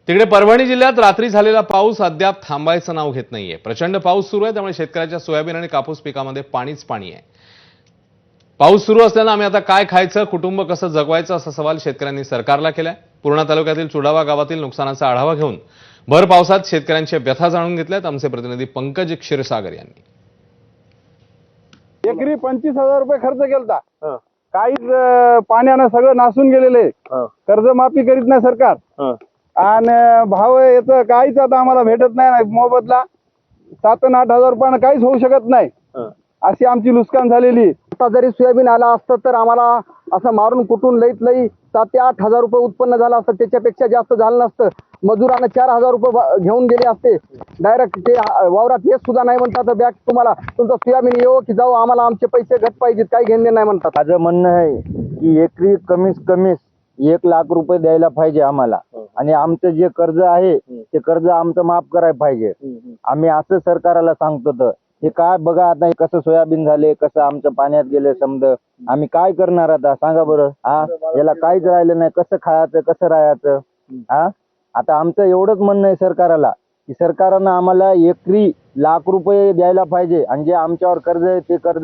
तिकडे परभणी जिल्ह्यात रात्री झालेला पाऊस अद्याप थांबायचं नाव घेत नाहीये। प्रचंड पाऊस सुरू आहे, त्यामुळे शेतकऱ्याच्या सोयाबीन आणि कापूस पिकामध्ये पाणीच पाणी आहे। पाऊस सुरू असल्यानं आम्ही आता काय खायचं, कुटुंब कसं जगवायचं असा सवाल शेतकऱ्यांनी सरकारला केलाय। पूर्णा तालुक्यातील चुडावा गावातील नुकसानाचा आढावा घेऊन भर पावसात शेतकऱ्यांच्या व्यथा जाणून घेतल्यात आमचे प्रतिनिधी पंकज क्षीरसागर यांनी। एकरी 25,000 रुपये खर्च केलता। काहीच पाण्यानं सगळं नासून गेलेले। कर्जमाफी करीत नाही सरकार आणि भाव याचं काहीच आता आम्हाला भेटत नाही। मोबदला 7 आणि 8,000 रुपयानं काहीच होऊ शकत नाही, अशी आमची नुकसान झालेली। आता जरी सोयाबीन आला असतं तर आम्हाला असं मारून कुटून लईत लई 7 ते 8,000 रुपये उत्पन्न झालं असतं, त्याच्यापेक्षा जास्त झालं नसतं। मजुरांना 4,000 रुपये घेऊन गेले असते डायरेक्ट। ते वावरात येत सुद्धा नाही म्हणतात, बॅग तुम्हाला तुमचं सोयाबीन येऊ की जाऊ, आम्हाला आमचे पैसे घट पाहिजेत, काही घेणे नाही म्हणतात। माझं म्हणणं आहे की एकरी कमीत कमी 1 लाख रुपये द्यायला पाहिजे आम्हाला, आणि आमचं जे कर्ज आहे ते कर्ज आमचं माफ करायला पाहिजे। आम्ही असं सरकारला सांगतो। तर हे काय बघा आता, हे कसं सोयाबीन झाले, कसं आमचं पाण्यात गेले समज, आम्ही काय करणार आता सांगा बरं। याला काहीच राहिलं नाही, कसं खायचं कसं राहायचं। आता आमचं एवढंच म्हणणं आहे सरकारला की सरकारनं आम्हाला एकरी 1 लाख रुपये द्यायला पाहिजे, आणि जे आमच्यावर कर्ज आहे ते कर्ज